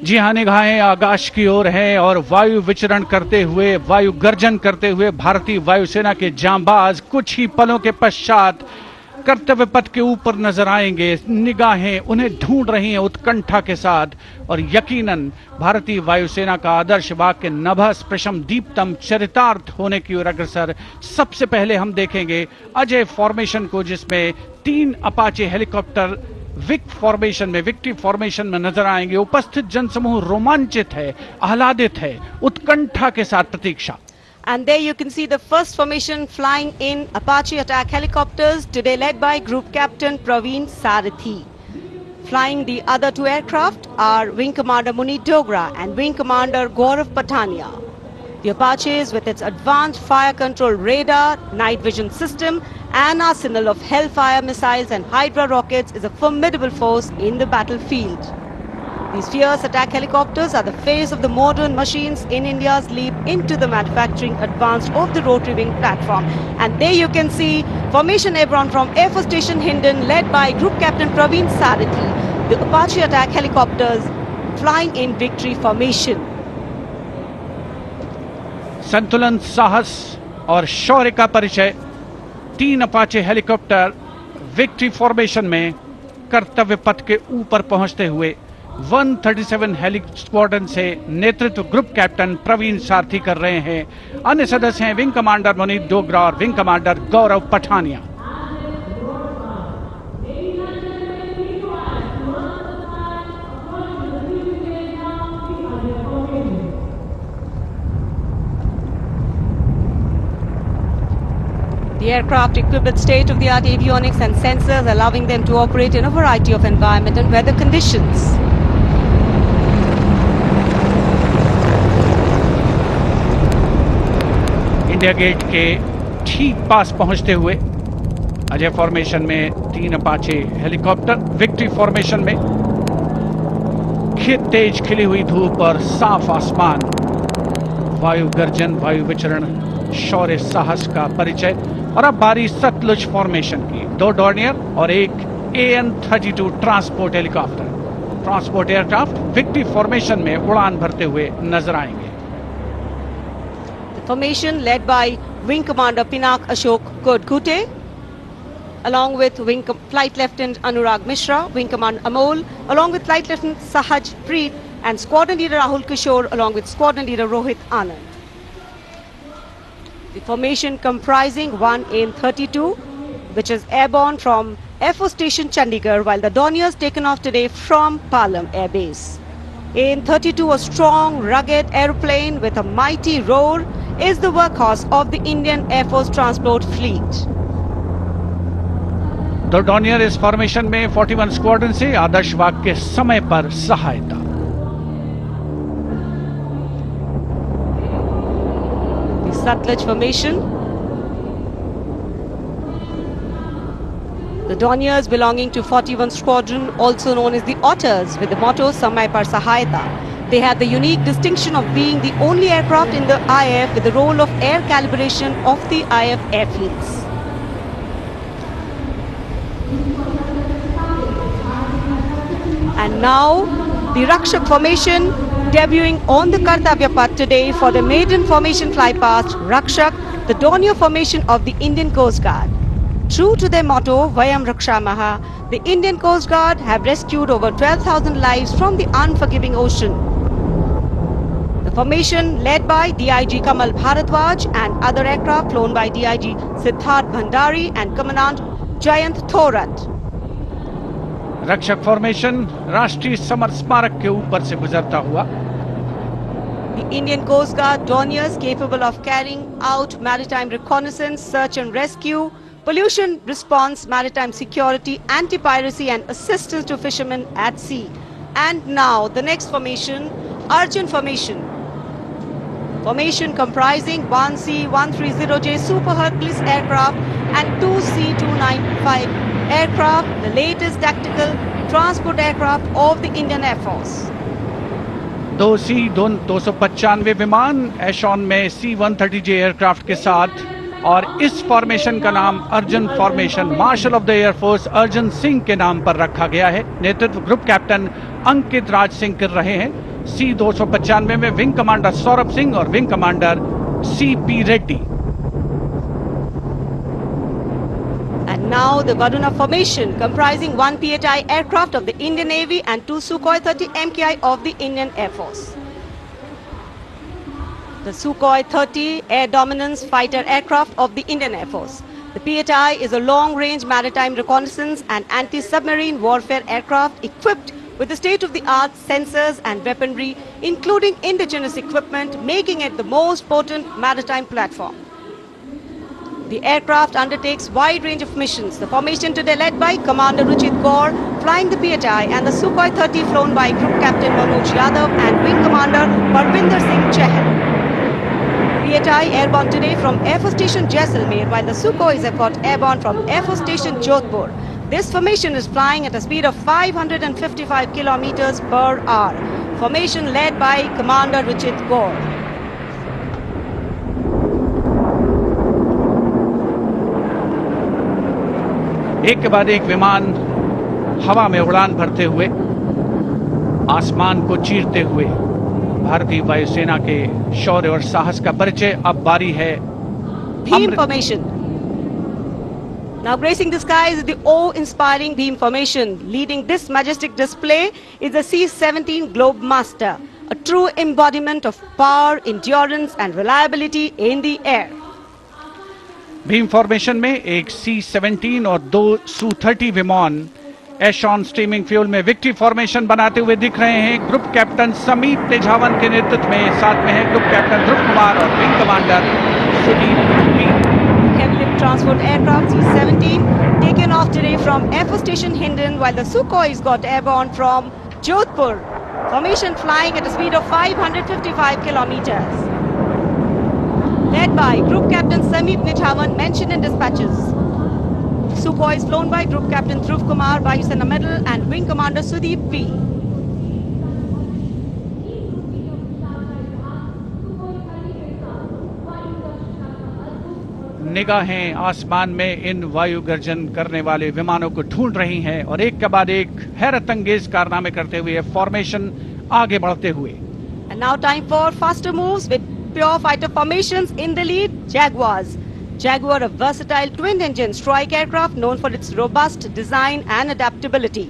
जी हाँ, निगाहें आकाश की ओर हैं और वायु विचरण करते हुए, वायु गर्जन करते हुए भारतीय वायुसेना के जांबाज कुछ ही पलों के पश्चात कर्तव्य पथ के ऊपर नजर आएंगे। निगाहें उन्हें ढूंढ रही हैं उत्कंठा के साथ और यकीनन भारतीय वायुसेना का आदर्श वाक्य नभः स्पृशम दीप्तम चरितार्थ होने की ओर अग्रसर। सबसे पहले हम देखेंगे अजय फॉर्मेशन को, जिसमें 3 अपाचे हेलीकॉप्टर विक्ट्री फॉर्मेशन में नजर आएंगे। उपस्थित जनसमूह रोमांचित है, आह्लादित है, उत्कंठा के साथ प्रतीक्षा। And there you can see the first formation flying in Apache attack helicopters, today led by Group Captain Praveen Sarathi. Flying the other 2 aircraft are Wing Commander Munit Dogra and Wing Commander Gaurav Patania. The Apaches, with its advanced fire control radar, night vision system and arsenal of Hellfire missiles and Hydra rockets, is a formidable force in the battlefield. These fierce attack helicopters are the face of the modern machines in India's leap into the manufacturing advance of the rotary wing platform. And there you can see Formation Airborne from Air Force Station Hindon, led by Group Captain Praveen Sarathi. The Apache attack helicopters flying in victory formation. संतुलन, साहस और शौर्य का परिचय 3 Apache helicopter victory formation में कर्तव्य पथ के ऊपर पहुंचते हुए 137 हेली स्क्वाड्रन से नेतृत्व ग्रुप कैप्टन प्रवीण सारथी कर रहे हैं। अन्य सदस्य हैं विंग कमांडर मुनीत डोगरा और wing commander Gaurav Pathania. The aircraft equipped with state-of-the-art avionics and sensors, allowing them to operate in a variety of environment and weather conditions. India Gate के ठीक पास पहुंचते हुए अजय फॉर्मेशन में 3 अपाचे हेलीकॉप्टर, विक्ट्री फॉर्मेशन में तेज खिली हुई धूप और साफ आसमान, वायु गर्जन, वायु विचरण, शौर्य साहस का परिचय। और अब बारी सतलुज फॉर्मेशन की। 2 डॉर्नियर और एक AN-32 transport helicopter, transport aircraft victory formation में उड़ान भरते हुए नजर आएंगे। Formation led by Wing Commander Pinak Ashok Kodkute, along with Flight Lieutenant Anurag Mishra, Wing Commander Amol, along with Flight Lieutenant Sahaj Preet, and Squadron Leader Rahul Kishore, along with Squadron Leader Rohit Anand. The formation comprising 1 AN-32, which is airborne from Air Force Station Chandigarh, while the Dorniers taken off today from Palam Air Base. AN-32, a strong, rugged aeroplane with a mighty roar, is the workhorse of the Indian Air Force transport fleet. The Dornier इस formation में 41 squadron से आदर्श वाक्य के समय पर सहायता। The Satluj formation. The Dorniers belonging to 41 Squadron, also known as the Otters, with the motto Samay Par Sahayata. They have the unique distinction of being the only aircraft in the IF with the role of air calibration of the IF airfields. And now the Rakshak formation debuting on the Kartavya Path today for the maiden formation flypast. Rakshak, the Dornier formation of the Indian Coast Guard. True to their motto, Vayam Rakshamaha, the Indian Coast Guard have rescued over 12,000 lives from the unforgiving ocean. The formation led by DIG Kamal Bharadwaj and other aircraft flown by DIG Siddharth Bhandari and Commandant Jayant Thorat. रक्षक formation राष्ट्रीय summer स्मारक के ऊपर से गुजरता हुआ। The Indian Coast Guard Dorniers, capable of carrying out maritime reconnaissance, search and rescue, pollution response, maritime security, anti-piracy and assistance to fishermen at sea. And now the next formation, Arjun formation. Formation comprising 1 C-130J Super Hercules aircraft and 2 C-295 aircraft, the latest tactical transport aircraft of the Indian Air Force. 2 C-295 विमान एशॉन में C-130J aircraft के साथ और इस formation का नाम Arjun formation marshal of the air force Arjun Singh के नाम पर रखा गया है। नेतृत्व ग्रुप कैप्टन अंकित राज सिंह कर रहे हैं। C-295 में विंग कमांडर सौरभ सिंह और wing commander C.P. Reddy. And now the Varuna formation, comprising 1 PHI aircraft of the Indian Navy and 2 Sukhoi 30 MKI of the Indian Air Force. The Sukhoi 30 air dominance fighter aircraft of the Indian Air Force. The PHI is a long-range maritime reconnaissance and anti-submarine warfare aircraft equipped with the state-of-the-art sensors and weaponry, including indigenous equipment, making it the most potent maritime platform. The aircraft undertakes wide range of missions. The formation today led by Commander Ruchit Kaur, flying the PHI, and the Sukhoi 30 flown by Group Captain Manoj Yadav and Wing Commander Parvinder Singh Chahal. PHI airborne today from Air Force Station Jaisalmer, while the Sukhois have got airborne from Air Force Station Jodhpur. This formation is flying at a speed of 555 kilometers per hour. Formation led by Commander Ruchit Kaur. एक के बाद एक विमान हवा में उड़ान भरते हुए, आसमान को चीरते हुए भारतीय वायुसेना के शौर्य और साहस का परिचय। अब बारी है Beam formation. Now gracing the skies is the awe-inspiring beam formation. Leading this majestic display is the C-17 Globemaster, a true embodiment of power, endurance and reliability in the air. Bhim formation में एक C-17 और 2 Su-30 विमान एशॉन streaming fuel में victory formation बनाते हुए दिख रहे हैं। ग्रुप कैप्टन समीप निझावन के नेतृत्व में साथ में है ग्रुप कैप्टन ध्रुव कुमार और wing commander Sudeep P. Heavy lift transport aircraft C-17 taken off today from Air Force Station Hindon, while the Sukhois got airborne from Jodhpur. Formation flying at a speed of 555 kilometers. Led by Group Captain Sameep Nithawan, mentioned in dispatches. Sukhoi is flown by Group Captain Dhruv Kumar, Vayusena Medal, and Wing Commander Sudeep P. निगाहें आसमान में इन वायु गर्जन करने वाले विमानों को ढूंढ रही हैं और एक के बाद एक हैरत अंगेज कारनामे करते हुए फॉर्मेशन आगे बढ़ते हुए। And now time for faster moves with pure fighter formations. In the lead, Jaguars. Jaguar, a versatile twin-engine strike aircraft known for its robust design and adaptability,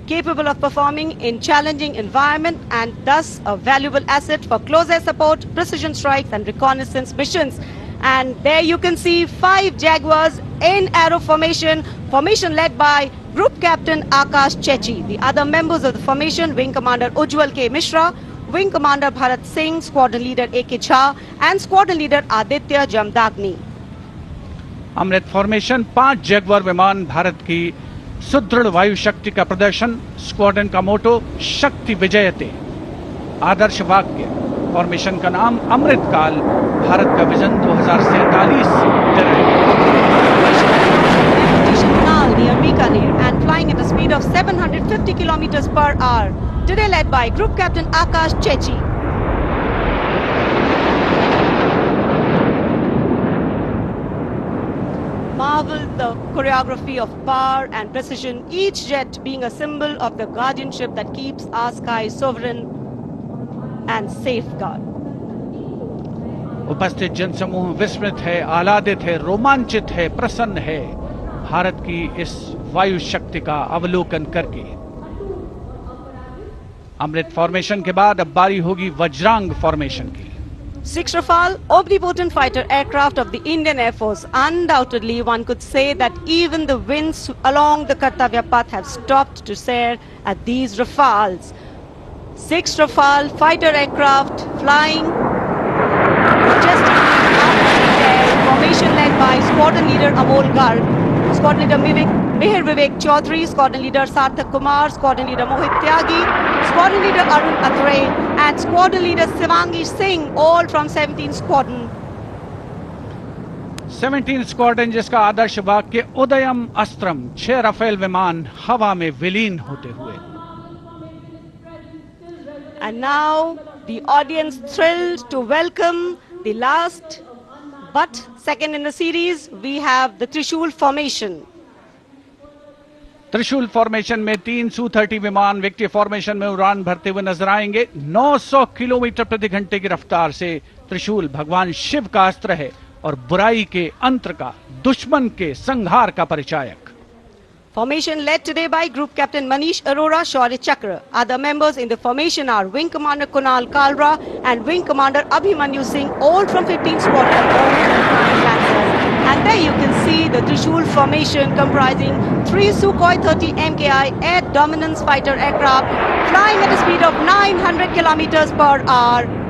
capable of performing in challenging environment and thus a valuable asset for close air support, precision strikes and reconnaissance missions. And there you can see 5 Jaguars in arrow formation, formation led by Group Captain Akash Chechi. The other members of the formation, Wing Commander Ujjwal K. Mishra, Wing Commander Bharat Singh, Squadron Leader A.K. Jha and Squadron Leader Aditya Jamdagni. Amrit formation 5 Jaguar विमान भारत की सुदृढ़ वायु शक्ति का प्रदर्शन। Squadron का मोटो शक्ति विजयते। आदर्श वाक्य फॉर्मेशन का नाम अमृत काल। भारत का vision 2047 near Bikaner and flying at a speed of 750 kilometers per hour. Today led by Group Captain Akash Chechi. Marvel the choreography of power and precision, each jet being a symbol of the guardianship that keeps our skies sovereign and safeguard. उपस्थित जनसमूह विस्मित है, आह्लादित है, रोमांचित है, प्रसन्न है भारत की इस वायु शक्ति का अवलोकन करके। अमृत फॉर्मेशन के बाद अब बारी होगी वज्रांग फॉर्मेशन की। 6 Rafale, omnipotent fighter aircraft of the Indian Air Force. Undoubtedly, one could say that even the winds along the Kartavya path have stopped to stare at these Rafales. 6 Rafale fighter aircraft flying majestically up in the air. Formation led by Squadron Leader Amol Garg, Squadron Leader Mihir Vivek Chaudhary, Squadron Leader Sarthak Kumar, Squadron Leader Mohit Tyagi, Squadron Leader Arun Athare and Squadron Leader Shivangi Singh, all from 17 Squadron. 17 squadron जिसका आदर्श वाक्य उदयम अस्त्रम। 6 Rafale विमान हवा में विलीन होते हुए। And now the audience thrilled to welcome the last But second in the series, we have the Trishul formation. त्रिशूल formation में 3 Su-30 विमान विक्ट्री फॉर्मेशन में उड़ान भरते हुए नजर आएंगे। 900 किलोमीटर प्रति घंटे की रफ्तार से त्रिशूल भगवान शिव का अस्त्र है और बुराई के अंतर का, दुश्मन के संहार का परिचायक। Formation led today by Group Captain Manish Arora, Shaurya Chakra. Other members in the formation are Wing Commander Kunal Kalra and Wing Commander Abhimanyu Singh, all from 15th Squadron, and there you can see the Trishul formation comprising 3 Sukhoi 30 MKI air dominance fighter aircraft flying at a speed of 900 kilometers per hour.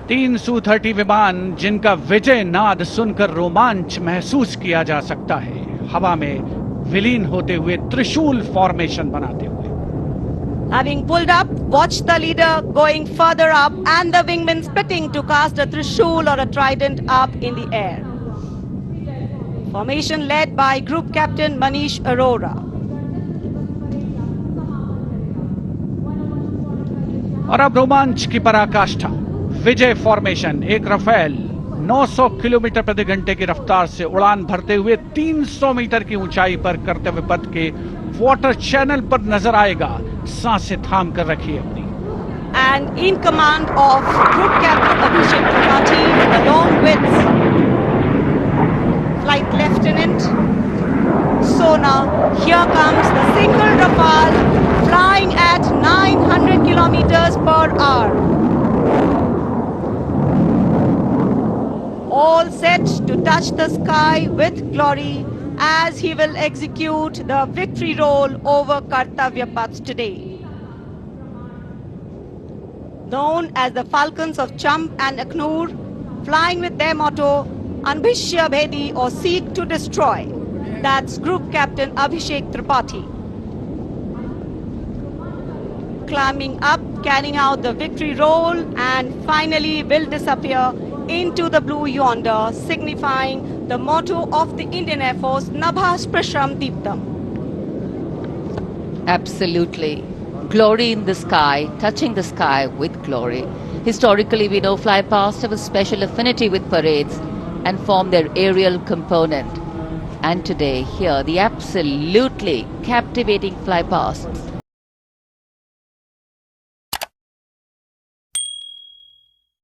3 Su-30 विमान जिनका विजय नाद सुनकर रोमांच महसूस किया जा सकता है, हवा में विलीन होते हुए त्रिशूल फॉर्मेशन बनाते हुए। Having pulled up, watch the leader going further up and the wingmen splitting to cast a Trishul or a trident up in the air. Formation led by Group Captain Manish Arora. और अब रोमांच की पराकाष्ठा, विजय formation. एक Rafale 900 kilometre प्रति घंटे की रफ्तार से उड़ान भरते हुए 300 मीटर की ऊंचाई पर कर्तव्य पथ के वाटर चैनल पर नजर आएगा। सांसें थाम कर रखिए अपनी। And in command of Group Captain Abhishek Tripathi, along with Flight Lieutenant Sona, here comes the single Rafale flying at 900 kilometers per hour. All set to touch the sky with glory as he will execute the victory roll over Kartavya Path today. Known as the Falcons of Champ and Aknoor, flying with their motto, Anbhishya Bhedi or Seek to Destroy. That's Group Captain Abhishek Tripathi. Climbing up, carrying out the victory roll and finally will disappear into the blue yonder, signifying the motto of the Indian Air Force, Nabha Sprisham Deeptam. Absolutely. Glory in the sky, touching the sky with glory. Historically, we know fly past have a special affinity with parades and form their aerial component. And today, here, the absolutely captivating fly pasts